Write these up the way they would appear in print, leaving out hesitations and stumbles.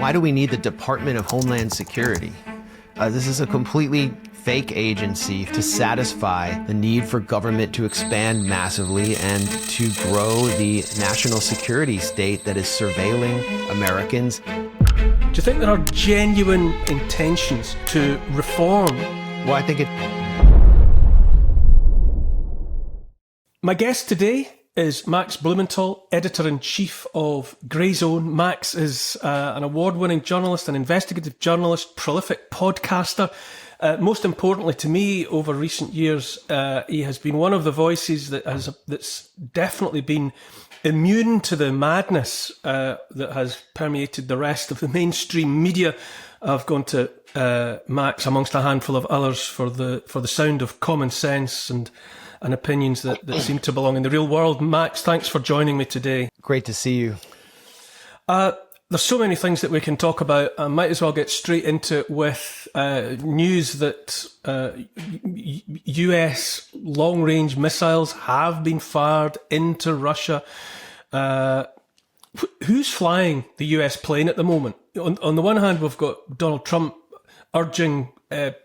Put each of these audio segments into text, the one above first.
why do we need the Department of Homeland Security? This is a completely fake agency to satisfy the need for government to expand massively and to grow the national security state that is surveilling Americans. Do you think there are genuine intentions to reform? Well, I think it... My guest today is Max Blumenthal, Editor-in-Chief of Grey Zone. Max is an award-winning journalist, an investigative journalist, prolific podcaster. Most importantly to me, over recent years, he has been one of the voices that's definitely been immune to the madness that has permeated the rest of the mainstream media. I've gone to Max amongst a handful of others for the sound of common sense and opinions that seem to belong in the real world. Max, thanks for joining me today. Great to see you. There's so many things that we can talk about. I might as well get straight into it with news that US long-range missiles have been fired into Russia. Who's flying the US plane at the moment? On the one hand, we've got Donald Trump urging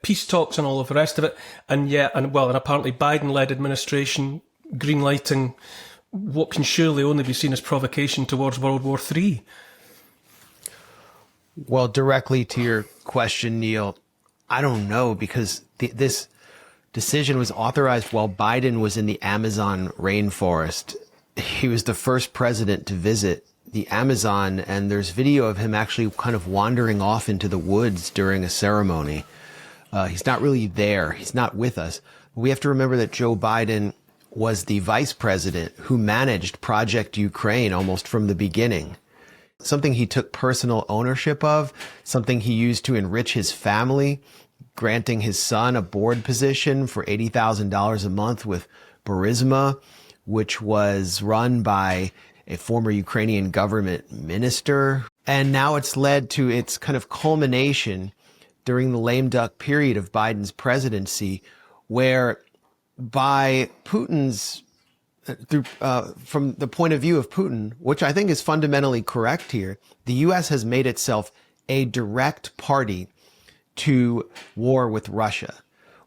peace talks and all of the rest of it, and apparently Biden-led administration greenlighting what can surely only be seen as provocation towards World War III. Well, directly to your question, Neil, I don't know, because this decision was authorized while Biden was in the Amazon rainforest. He was the first president to visit the Amazon, and there's video of him actually kind of wandering off into the woods during a ceremony. He's not really there. He's not with us. We have to remember that Joe Biden was the vice president who managed Project Ukraine almost from the beginning. Something he took personal ownership of, something he used to enrich his family, granting his son a board position for $80,000 a month with Burisma, which was run by a former Ukrainian government minister. And now it's led to its kind of culmination during the lame duck period of Biden's presidency, where by Putin's from the point of view of Putin, which I think is fundamentally correct here, the U.S. has made itself a direct party to war with Russia,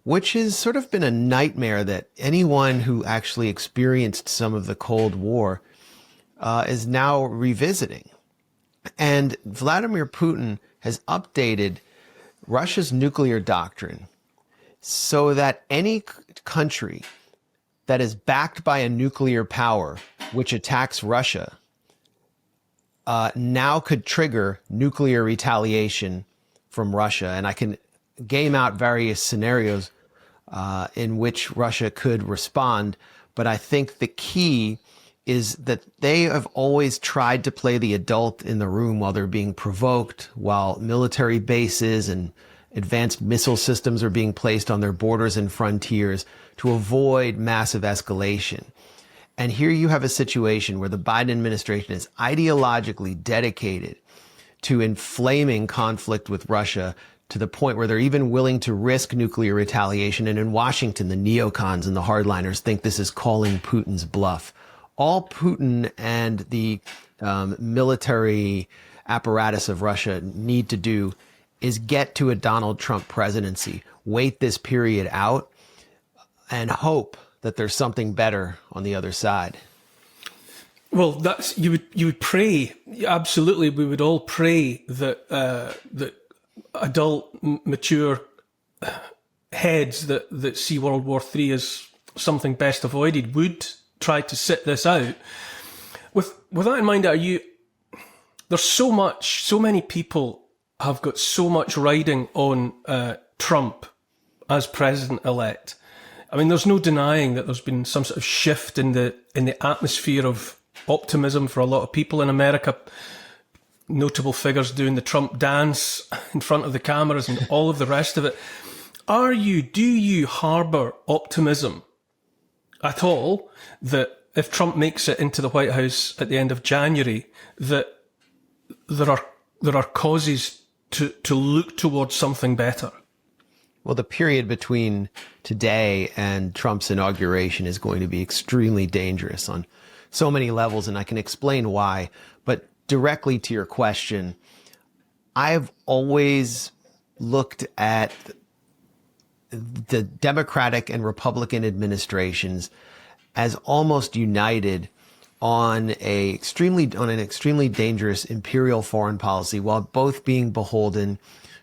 which has sort of been a nightmare that anyone who actually experienced some of the Cold War is now revisiting. And Vladimir Putin has updated Russia's nuclear doctrine so that any country that is backed by a nuclear power which attacks Russia now could trigger nuclear retaliation from Russia. And I can game out various scenarios in which Russia could respond. But I think the key is that they have always tried to play the adult in the room while they're being provoked, while military bases and advanced missile systems are being placed on their borders and frontiers to avoid massive escalation. And here you have a situation where the Biden administration is ideologically dedicated to inflaming conflict with Russia to the point where they're even willing to risk nuclear retaliation. And in Washington, the neocons and the hardliners think this is calling Putin's bluff. All Putin and the military apparatus of Russia need to do is get to a Donald Trump presidency, wait this period out, and hope that there's something better on the other side. Well, that's you would pray. Absolutely, we would all pray that that adult, mature heads that see World War III as something best avoided would try to sit this out. With that in mind, there's so many people have got so much riding on Trump as president-elect. I mean, there's no denying that there's been some sort of shift in the atmosphere of optimism for a lot of people in America. Notable figures doing the Trump dance in front of the cameras and all of the rest of it. Do you harbour optimism at all that if Trump makes it into the White House at the end of January, that there are causes to look towards something better? Well, the period between today and Trump's inauguration is going to be extremely dangerous on so many levels, and I can explain why. But directly to your question, I've always looked at the Democratic and Republican administrations as almost united on an extremely dangerous imperial foreign policy, while both being beholden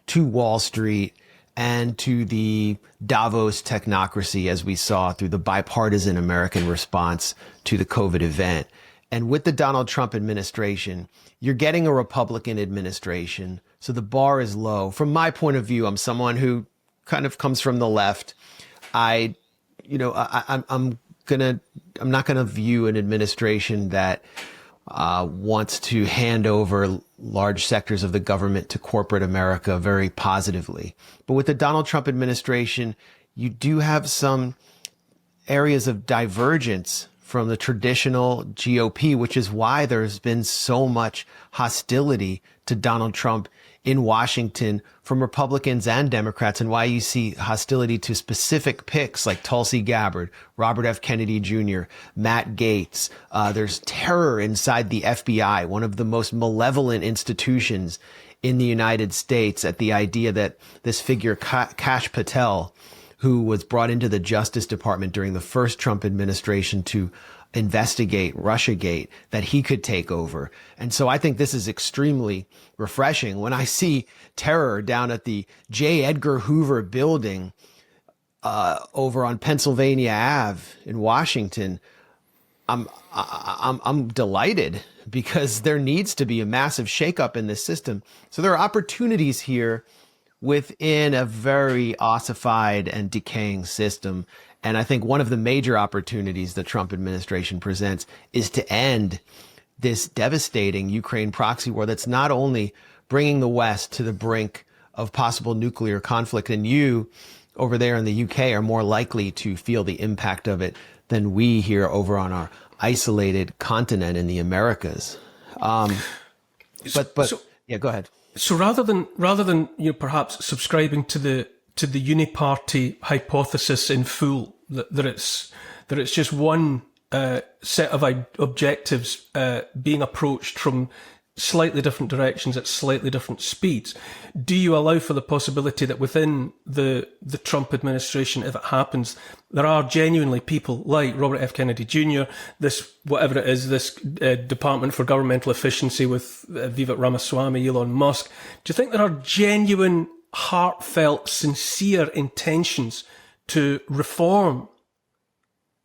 to Wall Street and to the Davos technocracy, as we saw through the bipartisan American response to the COVID event. And with the Donald Trump administration, you're getting a Republican administration. So the bar is low. From my point of view, I'm someone who kind of comes from the left. I'm not gonna view an administration that wants to hand over large sectors of the government to corporate America very positively. But with the Donald Trump administration, you do have some areas of divergence from the traditional GOP, which is why there's been so much hostility to Donald Trump in Washington from Republicans and Democrats, and why you see hostility to specific picks like Tulsi Gabbard, Robert F. Kennedy Jr., Matt Gaetz. There's terror inside the FBI, one of the most malevolent institutions in the United States, at the idea that this figure, Kash Patel, who was brought into the Justice Department during the first Trump administration to investigate Russiagate, that he could take over. And so I think this is extremely refreshing. When I see terror down at the J. Edgar Hoover building over on Pennsylvania Ave in Washington, I'm delighted, because there needs to be a massive shakeup in this system. So there are opportunities here within a very ossified and decaying system. And I think one of the major opportunities the Trump administration presents is to end this devastating Ukraine proxy war that's not only bringing the West to the brink of possible nuclear conflict, and you over there in the UK are more likely to feel the impact of it than we here over on our isolated continent in the Americas. Yeah, go ahead. So rather than perhaps subscribing to the uniparty hypothesis in full, that it's just one set of objectives being approached from slightly different directions at slightly different speeds, do you allow for the possibility that within the Trump administration, if it happens, there are genuinely people like Robert F. Kennedy Jr., this Department for Governmental Efficiency with Vivek Ramaswamy, Elon Musk? Do you think there are genuine, heartfelt, sincere intentions to reform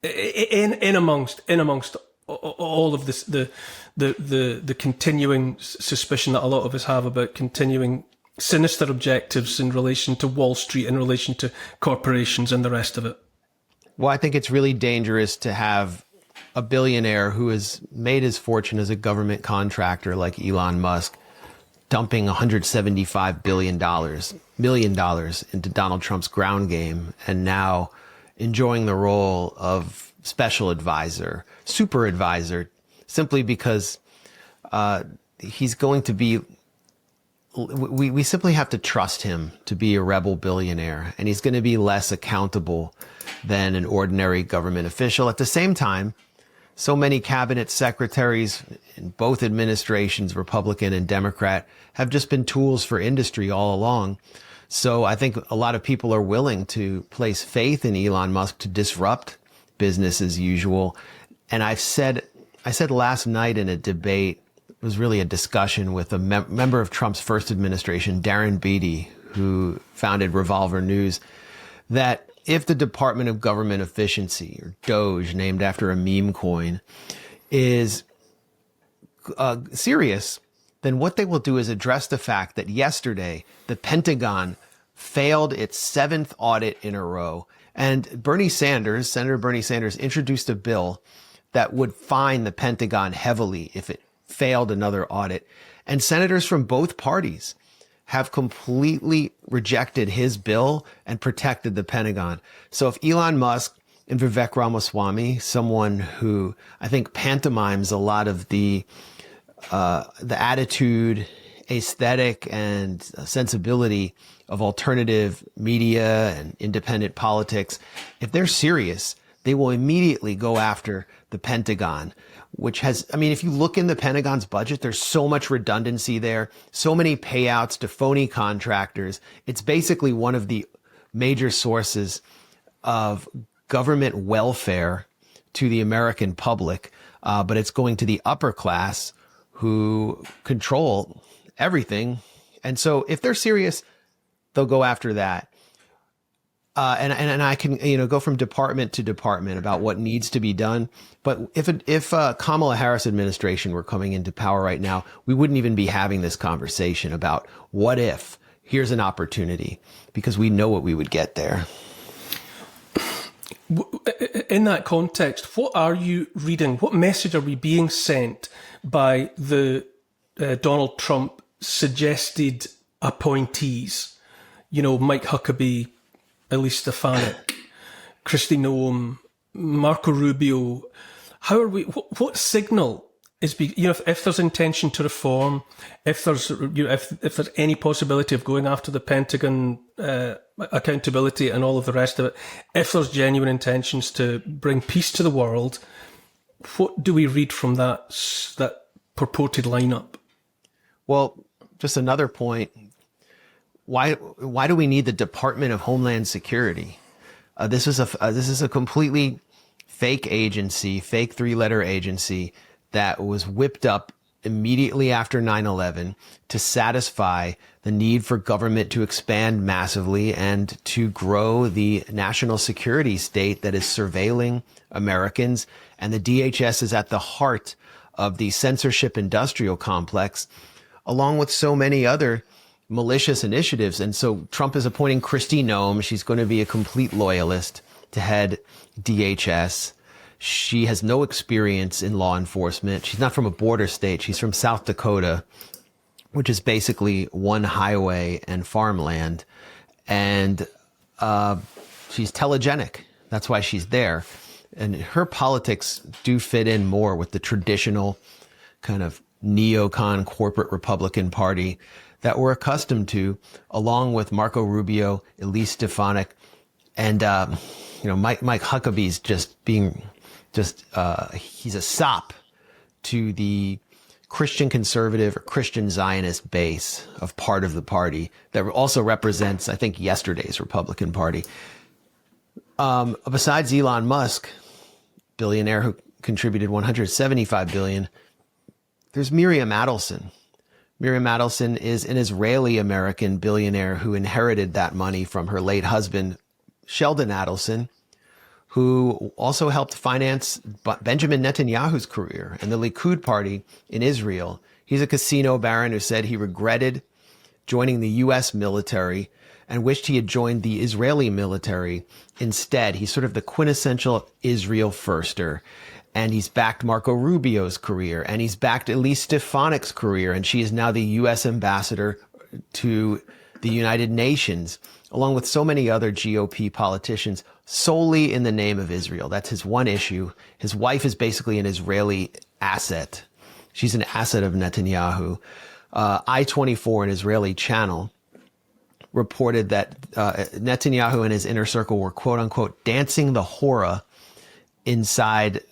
in amongst all of this, the continuing suspicion that a lot of us have about continuing sinister objectives in relation to Wall Street, in relation to corporations and the rest of it? Well, I think it's really dangerous to have a billionaire who has made his fortune as a government contractor like Elon Musk dumping $175 million into Donald Trump's ground game, and now enjoying the role of special advisor, super advisor, simply because he's going to be, we simply have to trust him to be a rebel billionaire, and he's going to be less accountable than an ordinary government official. At the same time, so many cabinet secretaries in both administrations, Republican and Democrat, have just been tools for industry all along. So I think a lot of people are willing to place faith in Elon Musk to disrupt business as usual. And I said last night in a debate, it was really a discussion with a member of Trump's first administration, Darren Beattie, who founded Revolver News, that if the Department of Government Efficiency, or Doge, named after a meme coin, is serious, then what they will do is address the fact that yesterday the Pentagon failed its 7th audit in a row. And Senator Bernie Sanders, introduced a bill that would fine the Pentagon heavily if it failed another audit. And senators from both parties have completely rejected his bill and protected the Pentagon. So if Elon Musk and Vivek Ramaswamy, someone who I think pantomimes a lot of the attitude, aesthetic, and sensibility of alternative media and independent politics, if they're serious, they will immediately go after the Pentagon, which has, I mean, if you look in the Pentagon's budget, there's so much redundancy there, so many payouts to phony contractors. It's basically one of the major sources of government welfare to the American public, but it's going to the upper class who control everything. And so if they're serious, they'll go after that. And I can, go from department to department about what needs to be done. But if Kamala Harris administration were coming into power right now, we wouldn't even be having this conversation about what if. Here's an opportunity, because we know what we would get there. In that context, what are you reading? What message are we being sent by the Donald Trump suggested appointees? Mike Huckabee, Elise Stefanik, Kristi Noem, Marco Rubio. How are we? What signal is if there's intention to reform, if there's if there's any possibility of going after the Pentagon, accountability and all of the rest of it, if there's genuine intentions to bring peace to the world, what do we read from that purported lineup? Well, just another point. Why do we need the Department of Homeland Security? This is a completely fake agency, fake 3-letter agency that was whipped up immediately after 9/11 to satisfy the need for government to expand massively and to grow the national security state that is surveilling Americans. And the DHS is at the heart of the censorship industrial complex, along with so many other malicious initiatives. And so Trump is appointing Kristi Noem. She's going to be a complete loyalist to head DHS. She has no experience in law enforcement. She's not from a border state. She's from South Dakota, which is basically one highway and farmland. And she's telegenic. That's why she's there. And her politics do fit in more with the traditional kind of neocon corporate Republican Party that we're accustomed to, along with Marco Rubio, Elise Stefanik, and Mike Huckabee's he's a sop to the Christian conservative or Christian Zionist base of part of the party that also represents, I think, yesterday's Republican Party. Besides Elon Musk, billionaire who contributed $175 billion, there's Miriam Adelson. Miriam Adelson is an Israeli-American billionaire who inherited that money from her late husband, Sheldon Adelson, who also helped finance Benjamin Netanyahu's career and the Likud party in Israel. He's a casino baron who said he regretted joining the U.S. military and wished he had joined the Israeli military instead. He's sort of the quintessential Israel firster. And he's backed Marco Rubio's career, and he's backed Elise Stefanik's career, and she is now the U.S. ambassador to the United Nations, along with so many other GOP politicians, solely in the name of Israel. That's his one issue. His wife is basically an Israeli asset. She's an asset of Netanyahu. I-24, an Israeli channel, reported that Netanyahu and his inner circle were, quote unquote, dancing the hora inside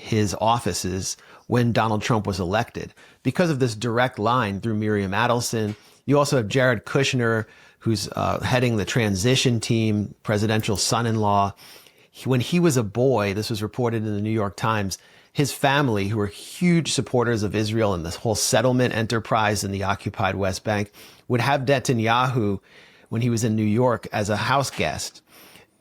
his offices when Donald Trump was elected because of this direct line through Miriam Adelson. You also have Jared Kushner, who's heading the transition team, presidential son-in-law. When he was a boy, this was reported in the New York Times, his family, who were huge supporters of Israel and this whole settlement enterprise in the occupied West Bank, would have Netanyahu, when he was in New York, as a house guest.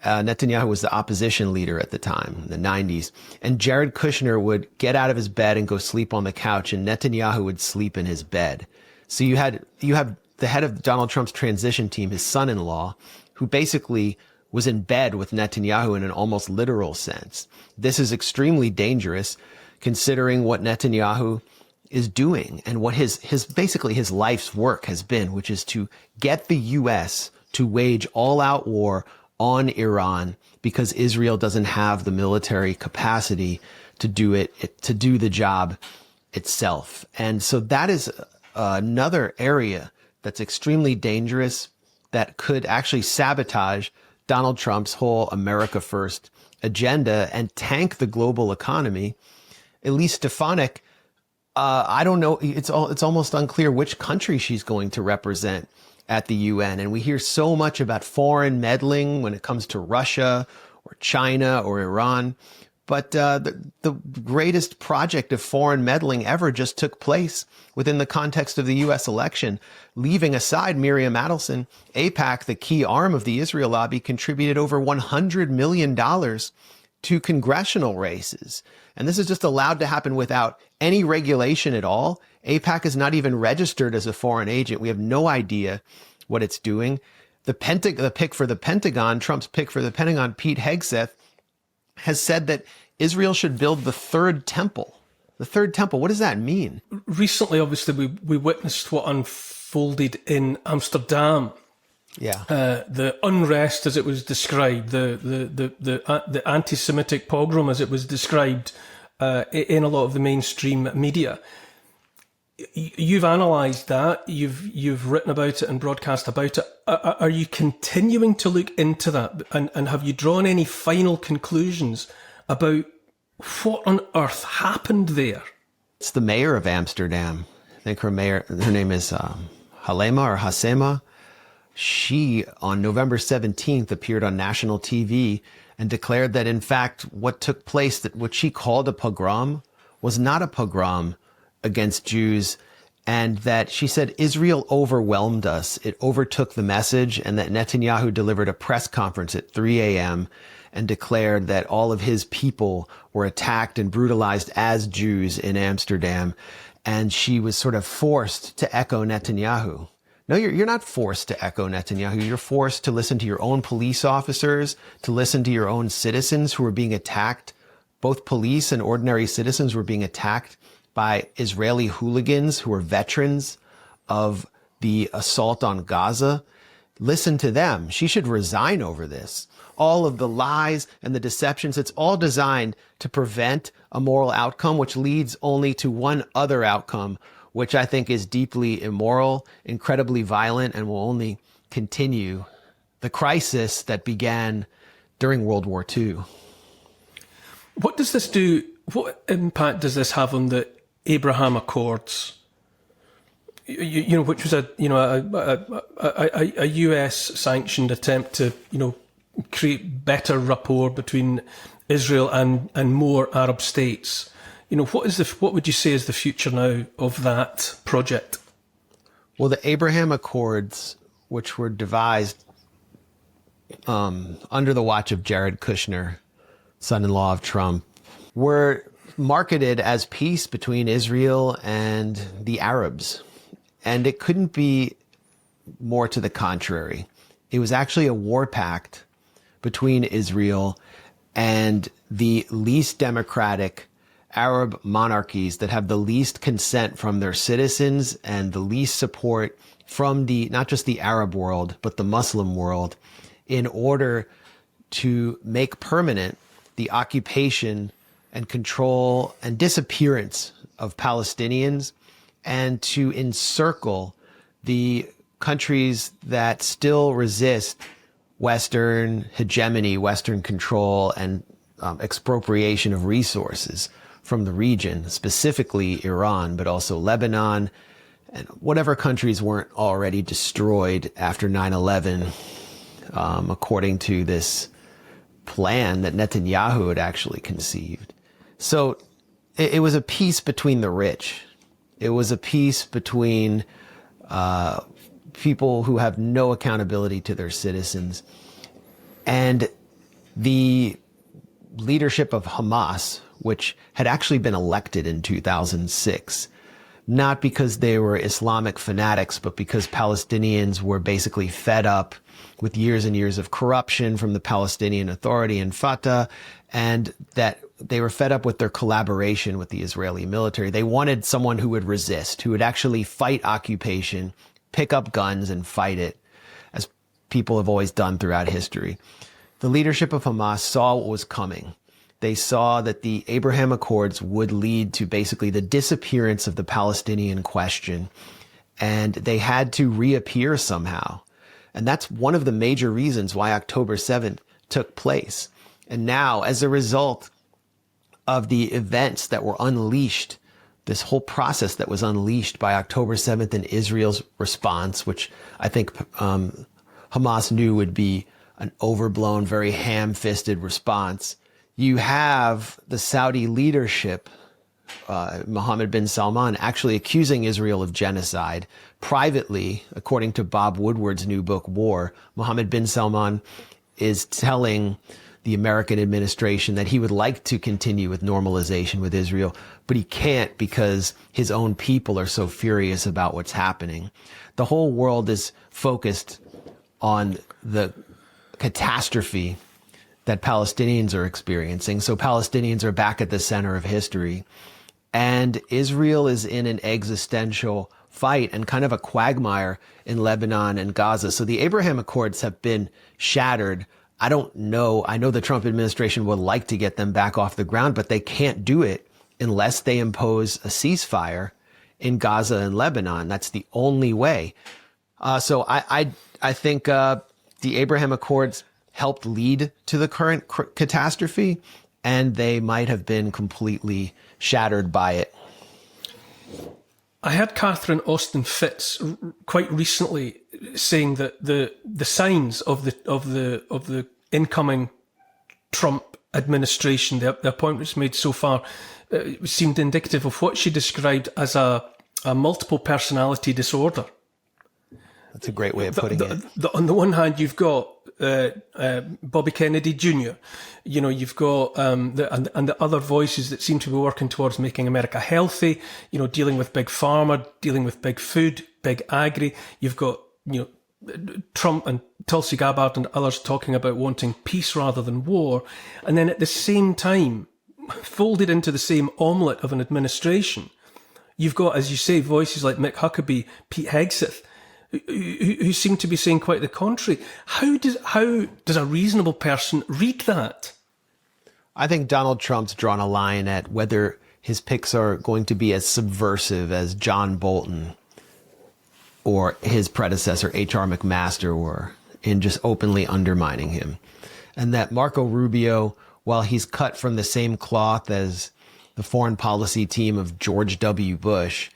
Netanyahu was the opposition leader at the time, in the 90s. And Jared Kushner would get out of his bed and go sleep on the couch, and Netanyahu would sleep in his bed. So you have the head of Donald Trump's transition team, his son-in-law, who basically was in bed with Netanyahu in an almost literal sense. This is extremely dangerous, considering what Netanyahu is doing and what his basically his life's work has been, which is to get the U.S. to wage all-out war on Iran because Israel doesn't have the military capacity to do the job itself. And so that is another area that's extremely dangerous that could actually sabotage Donald Trump's whole America First agenda and tank the global economy. Elise Stefanik, I don't know. It's almost unclear which country she's going to represent at the UN. And we hear so much about foreign meddling when it comes to Russia or China or Iran. But the greatest project of foreign meddling ever just took place within the context of the U.S. election. Leaving aside Miriam Adelson, AIPAC, the key arm of the Israel lobby, contributed over $100 million to congressional races. And this is just allowed to happen without any regulation at all. AIPAC is not even registered as a foreign agent. We have no idea what it's doing. The pick for the Pentagon, Trump's pick for the Pentagon, Pete Hegseth, has said that Israel should build the third temple. The third temple, what does that mean? Recently, obviously, we witnessed what unfolded in Amsterdam. Yeah. The unrest, as it was described, the anti-Semitic pogrom, as it was described in a lot of the mainstream media. You've analysed that. You've written about it and broadcast about it. Are you continuing to look into that? And have you drawn any final conclusions about what on earth happened there? It's the mayor of Amsterdam. I think her name is Halema or Hasema. She, on November 17th, appeared on national TV and declared that, in fact, what took place, that what she called a pogrom, was not a pogrom against Jews, and that she said Israel overwhelmed us. It overtook the message, and that Netanyahu delivered a press conference at 3 a.m. and declared that all of his people were attacked and brutalized as Jews in Amsterdam. And she was sort of forced to echo Netanyahu. No, you're not forced to echo Netanyahu. You're forced to listen to your own police officers, to listen to your own citizens who are being attacked. Both police and ordinary citizens were being attacked by Israeli hooligans who are veterans of the assault on Gaza. Listen to them. She should resign over this. All of the lies and the deceptions, it's all designed to prevent a moral outcome, which leads only to one other outcome, which I think is deeply immoral, incredibly violent, and will only continue the crisis that began during World War II. What does this do? What impact does this have on the Abraham Accords? You know, which was a US sanctioned attempt to, create better rapport between Israel and more Arab states. What would you say is the future now of that project? Well, the Abraham Accords, which were devised under the watch of Jared Kushner, son-in-law of Trump, were marketed as peace between Israel and the Arabs. And it couldn't be more to the contrary. It was actually a war pact between Israel and the least democratic Arab monarchies that have the least consent from their citizens and the least support from not just the Arab world, but the Muslim world, in order to make permanent the occupation and control and disappearance of Palestinians, and to encircle the countries that still resist Western hegemony, Western control, and expropriation of resources from the region, specifically Iran, but also Lebanon, and whatever countries weren't already destroyed after 9/11, according to this plan that Netanyahu had actually conceived. So it was a peace between the rich. It was a peace between people who have no accountability to their citizens. And the leadership of Hamas, which had actually been elected in 2006, not because they were Islamic fanatics, but because Palestinians were basically fed up with years and years of corruption from the Palestinian Authority and Fatah, and that they were fed up with their collaboration with the Israeli military. They wanted someone who would resist, who would actually fight occupation, pick up guns and fight it, as people have always done throughout history. The leadership of Hamas saw what was coming. They saw that the Abraham Accords would lead to basically the disappearance of the Palestinian question, and they had to reappear somehow. And that's one of the major reasons why October 7th took place. And now, as a result of the events that were unleashed, this whole process that was unleashed by October 7th and Israel's response, which I think Hamas knew would be an overblown, very ham-fisted response, you have the Saudi leadership, Mohammed bin Salman, actually accusing Israel of genocide. Privately, according to Bob Woodward's new book, War, Mohammed bin Salman is telling the American administration that he would like to continue with normalization with Israel, but he can't because his own people are so furious about what's happening. The whole world is focused on the catastrophe that Palestinians are experiencing. So Palestinians are back at the center of history. And Israel is in an existential fight and kind of a quagmire in Lebanon and Gaza. So the Abraham Accords have been shattered. I don't know. I know the Trump administration would like to get them back off the ground, but they can't do it unless they impose a ceasefire in Gaza and Lebanon. That's the only way. So I think the Abraham Accords helped lead to the current catastrophe, and they might have been completely shattered by it. I heard Catherine Austin Fitz quite recently saying that the signs of the incoming Trump administration, the appointments made so far, seemed indicative of what she described as a multiple personality disorder. That's a great way of putting it. On the one hand, you've got Bobby Kennedy Jr. You know, you've got the other voices that seem to be working towards making America healthy. You know, dealing with big pharma, dealing with big food, big agri. You've got Trump and Tulsi Gabbard and others talking about wanting peace rather than war, and then at the same time, folded into the same omelette of an administration, you've got, as you say, voices like Mick Huckabee, Pete Hegseth, who seem to be saying quite the contrary. How does a reasonable person read that? I think Donald Trump's drawn a line at whether his picks are going to be as subversive as John Bolton or his predecessor, H.R. McMaster, were in just openly undermining him. And that Marco Rubio, while he's cut from the same cloth as the foreign policy team of George W. Bush,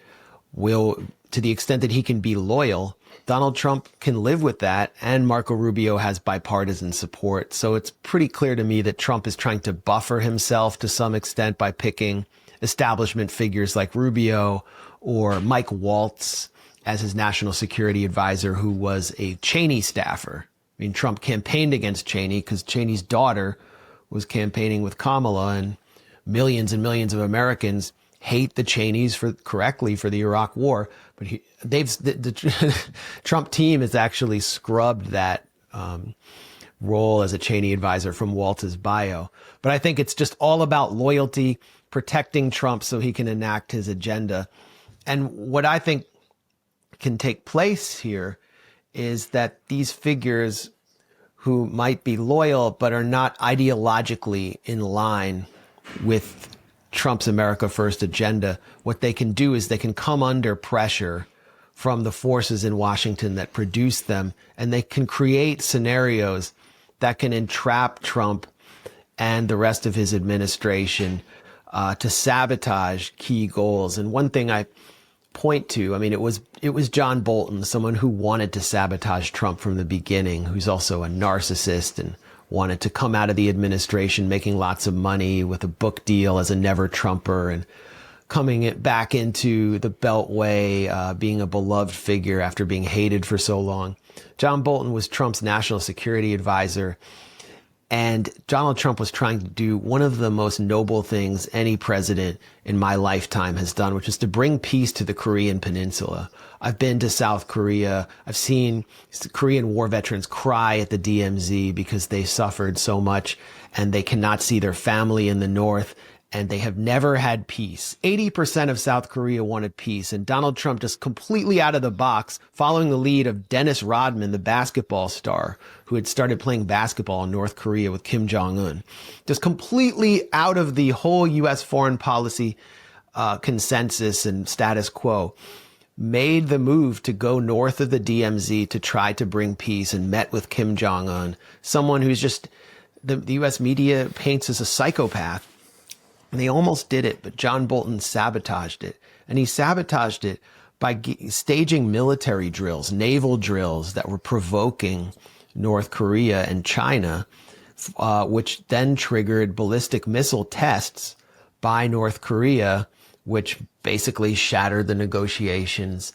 will, to the extent that he can be loyal, Donald Trump can live with that, and Marco Rubio has bipartisan support. So it's pretty clear to me that Trump is trying to buffer himself to some extent by picking establishment figures like Rubio or Mike Waltz as his national security advisor, who was a Cheney staffer. I mean, Trump campaigned against Cheney because Cheney's daughter was campaigning with Kamala, and millions of Americans hate the Cheneys correctly for the Iraq War. But the Trump team has actually scrubbed that role as a Cheney advisor from Waltz's bio. But I think it's just all about loyalty, protecting Trump so he can enact his agenda. And what I think can take place here is that these figures who might be loyal but are not ideologically in line with Trump's America First agenda, what they can do is they can come under pressure from the forces in Washington that produce them, and they can create scenarios that can entrap Trump and the rest of his administration to sabotage key goals. And one thing I point to, I mean, it was John Bolton, someone who wanted to sabotage Trump from the beginning, who's also a narcissist and wanted to come out of the administration making lots of money with a book deal as a never Trumper and coming back into the Beltway, being a beloved figure after being hated for so long. John Bolton was Trump's national security advisor, and Donald Trump was trying to do one of the most noble things any president in my lifetime has done, which is to bring peace to the Korean Peninsula. I've been to South Korea. I've seen Korean war veterans cry at the DMZ because they suffered so much and they cannot see their family in the north, and they have never had peace. 80% of South Korea wanted peace, and Donald Trump, just completely out of the box, following the lead of Dennis Rodman, the basketball star who had started playing basketball in North Korea with Kim Jong-un, just completely out of the whole U.S. foreign policy consensus and status quo, made the move to go north of the DMZ to try to bring peace and met with Kim Jong-un, someone who's just the U.S. media paints as a psychopath. And they almost did it, but John Bolton sabotaged it. And he sabotaged it by staging military drills, naval drills that were provoking North Korea and China, which then triggered ballistic missile tests by North Korea, which basically shattered the negotiations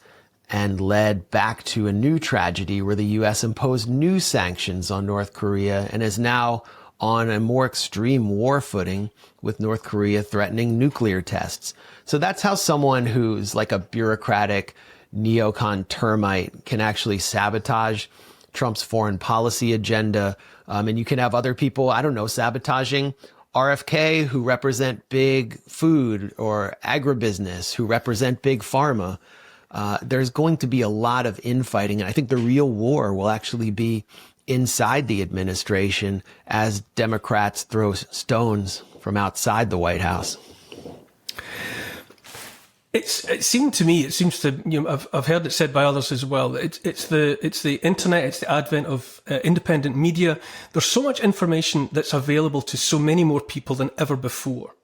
and led back to a new tragedy where the U.S. imposed new sanctions on North Korea and is now on a more extreme war footing with North Korea threatening nuclear tests. So that's how someone who's like a bureaucratic neocon termite can actually sabotage Trump's foreign policy agenda. And you can have other people, I don't know, sabotaging RFK who represent big food, or agribusiness who represent big pharma. There's going to be a lot of infighting. And I think the real war will actually be inside the administration as Democrats throw stones from outside the White House. It seems to, I've heard it said by others as well, that it's the internet, it's the advent of independent media. There's so much information that's available to so many more people than ever before,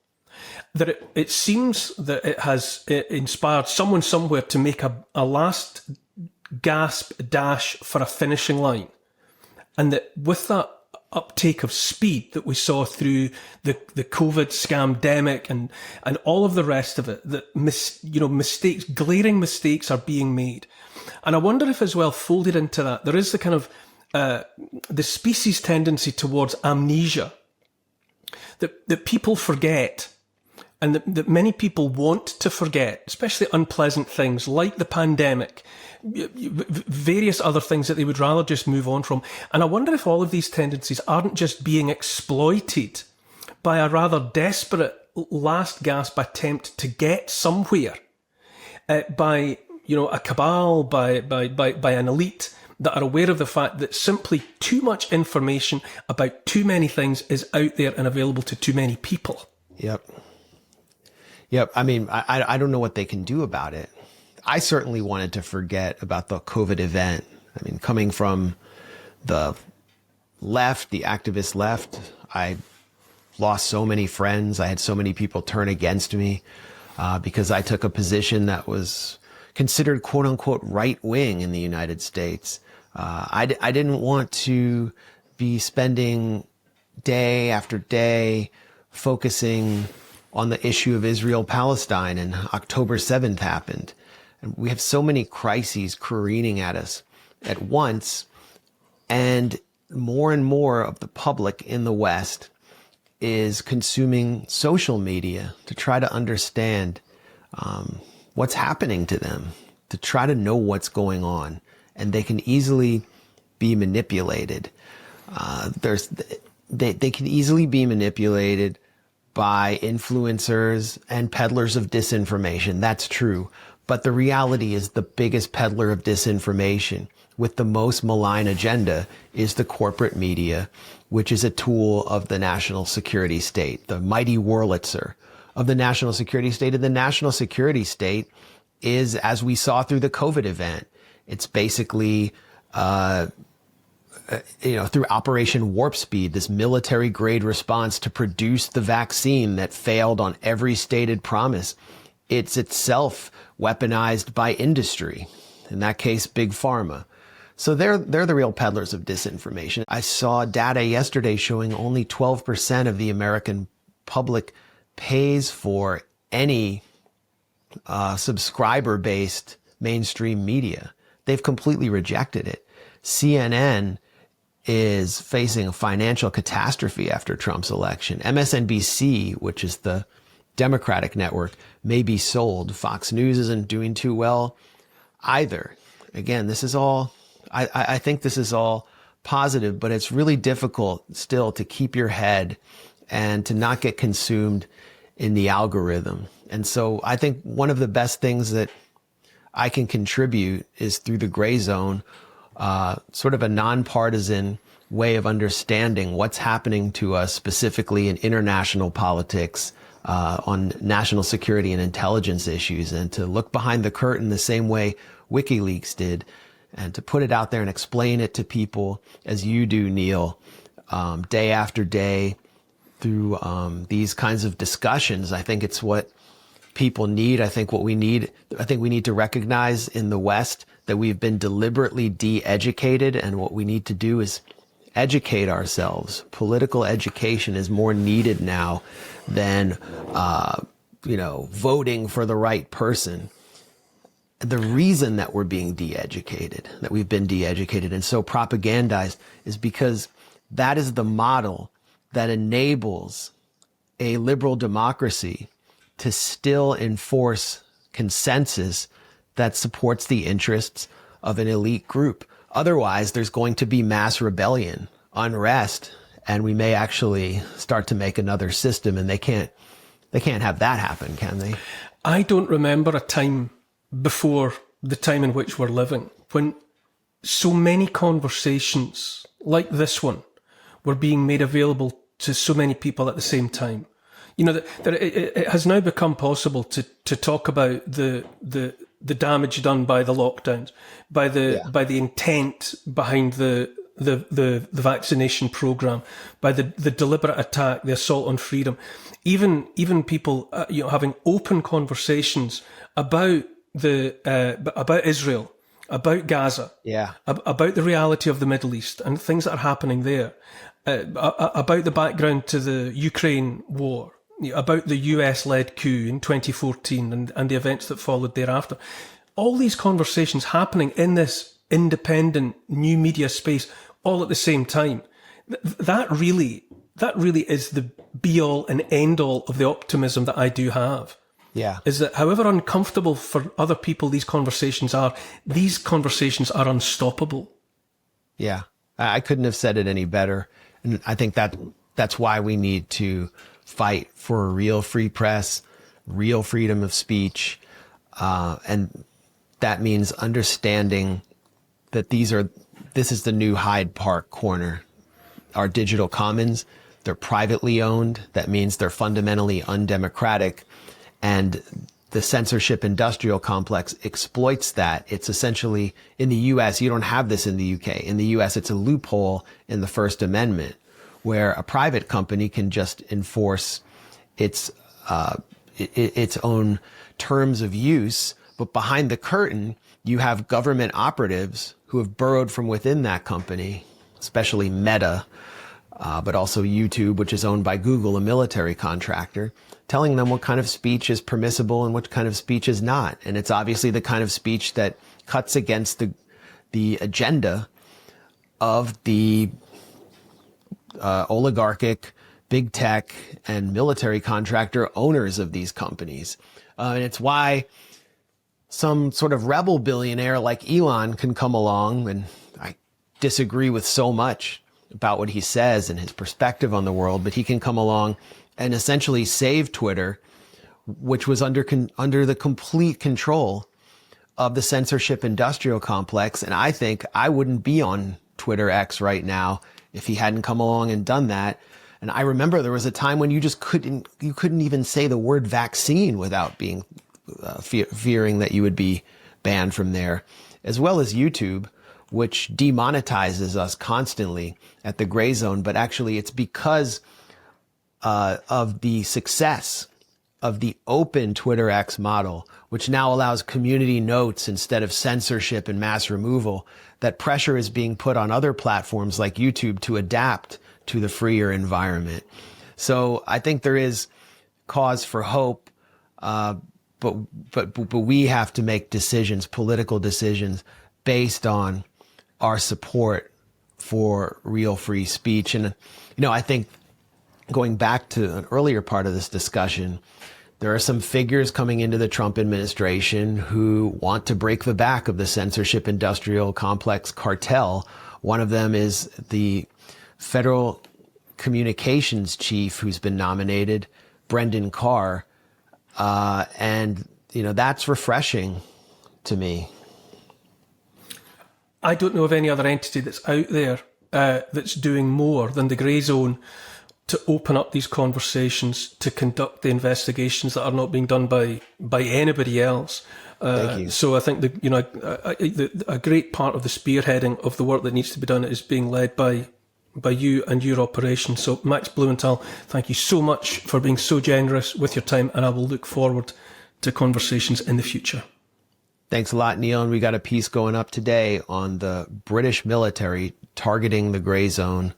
that it seems that it has inspired someone somewhere to make a last gasp dash for a finishing line. And that with that uptake of speed that we saw through the COVID scamdemic and all of the rest of it, that mistakes, glaring mistakes are being made. And I wonder if as well folded into that, there is the kind of, the species tendency towards amnesia, that people forget, and that many people want to forget, especially unpleasant things like the pandemic, various other things that they would rather just move on from. And I wonder if all of these tendencies aren't just being exploited by a rather desperate last gasp attempt to get somewhere, by, a cabal, by an elite that are aware of the fact that simply too much information about too many things is out there and available to too many people. Yep. I mean, I don't know what they can do about it. I certainly wanted to forget about the COVID event. I mean, coming from the left, the activist left, I lost so many friends. I had so many people turn against me because I took a position that was considered quote unquote right wing in the United States. I didn't want to be spending day after day focusing on the issue of Israel-Palestine, and October 7th happened. And we have so many crises careening at us at once. And more of the public in the West is consuming social media to try to understand what's happening to them, to try to know what's going on. And they can easily be manipulated. They can easily be manipulated by influencers and peddlers of disinformation. That's true. But the reality is the biggest peddler of disinformation with the most malign agenda is the corporate media, which is a tool of the national security state, the mighty Wurlitzer of the national security state. And the national security state is, as we saw through the COVID event, it's basically, through Operation Warp Speed, this military grade response to produce the vaccine that failed on every stated promise. It's itself weaponized by industry, in that case, big pharma. So they're the real peddlers of disinformation. I saw data yesterday showing only 12% of the American public pays for any subscriber-based mainstream media. They've completely rejected it. CNN is facing a financial catastrophe after Trump's election. MSNBC, which is the Democratic network, may be sold. Fox News isn't doing too well either. Again, this is all, I think this is all positive, but it's really difficult still to keep your head and to not get consumed in the algorithm. And so I think one of the best things that I can contribute is through the gray zone, sort of a nonpartisan way of understanding what's happening to us specifically in international politics, on national security and intelligence issues, and to look behind the curtain the same way WikiLeaks did, and to put it out there and explain it to people as you do, Neil, day after day through these kinds of discussions. I think it's what people need. I think we need to recognize in the West that we've been deliberately de-educated, and what we need to do is educate ourselves. Political education is more needed now than, voting for the right person. The reason that we've been de-educated and so propagandized is because that is the model that enables a liberal democracy to still enforce consensus that supports the interests of an elite group. Otherwise, there's going to be mass rebellion, unrest, and we may actually start to make another system, and they can't have that happen, can they? I don't remember a time before the time in which we're living when so many conversations like this one were being made available to so many people at the same time. You know, it has now become possible to talk about the damage done by the lockdowns, by the intent behind the vaccination program, by the deliberate attack, the assault on freedom, even people having open conversations about about Israel, about Gaza, about the reality of the Middle East and things that are happening there, about the background to the Ukraine war, about the US-led coup in 2014 and the events that followed thereafter. All these conversations happening in this independent new media space all at the same time. That really is the be-all and end-all of the optimism that I do have. Yeah. Is that however uncomfortable for other people these conversations are unstoppable. Yeah. I couldn't have said it any better. And I think that's why we need to fight for a real free press, real freedom of speech. And that means understanding that this is the new Hyde Park corner. Our digital commons, they're privately owned. That means they're fundamentally undemocratic. And the censorship industrial complex exploits that. It's essentially, in the US, you don't have this in the UK. In the US, it's a loophole in the First Amendment where a private company can just enforce its own terms of use. But behind the curtain, you have government operatives who have burrowed from within that company, especially Meta, but also YouTube, which is owned by Google, a military contractor, telling them what kind of speech is permissible and what kind of speech is not. And it's obviously the kind of speech that cuts against the agenda of the oligarchic, big tech, and military contractor owners of these companies. And it's why some sort of rebel billionaire like Elon can come along, and I disagree with so much about what he says and his perspective on the world, but he can come along and essentially save Twitter, which was under the complete control of the censorship industrial complex. And I think I wouldn't be on Twitter X right now if he hadn't come along and done that. And I remember there was a time when you couldn't even say the word vaccine without being fearing that you would be banned from there, as well as YouTube, which demonetizes us constantly at the gray zone. But actually it's because of the success of the open Twitter X model, which now allows community notes instead of censorship and mass removal, that pressure is being put on other platforms like YouTube to adapt to the freer environment. So I think there is cause for hope, but we have to make decisions, political decisions, based on our support for real free speech. And, I think going back to an earlier part of this discussion, there are some figures coming into the Trump administration who want to break the back of the censorship industrial complex cartel. One of them is the federal communications chief who's been nominated, Brendan Carr. And that's refreshing to me. I don't know of any other entity that's out there that's doing more than the grey zone to open up these conversations, to conduct the investigations that are not being done by anybody else. Thank you. So I think a great part of the spearheading of the work that needs to be done is being led by by you and your operation. So, Max Blumenthal, thank you so much for being so generous with your time, and I will look forward to conversations in the future. Thanks a lot, Neil. And we got a piece going up today on the British military targeting the gray zone.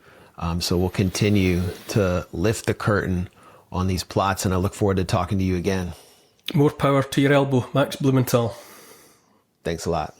So we'll continue to lift the curtain on these plots, and I look forward to talking to you again. More power to your elbow, Max Blumenthal. Thanks a lot.